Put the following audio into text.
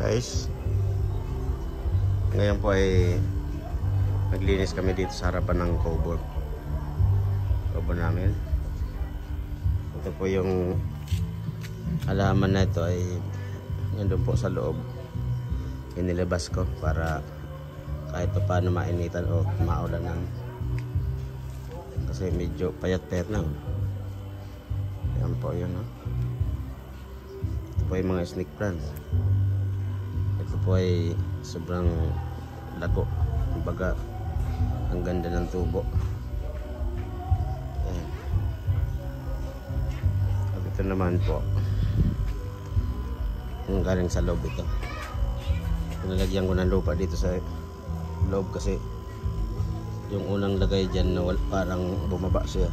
Guys, ngayon po ay naglinis kami dito sa harapan ng kubo namin. Ito po yung halaman na ito ay nandun po sa loob. Inilabas ko para kahit pa paano mainitan o maulanan, kasi medyo payat-payat na. Yan po yun, no? Ito po yung mga snake plants. Ito po ay sobrang lago, kumbaga ang ganda ng tubo. Ayan. At ito naman po yung galing sa loob. Ito pinalagyan ko ng lupa dito sa loob kasi yung unang lagay dyan na parang bumaba siya.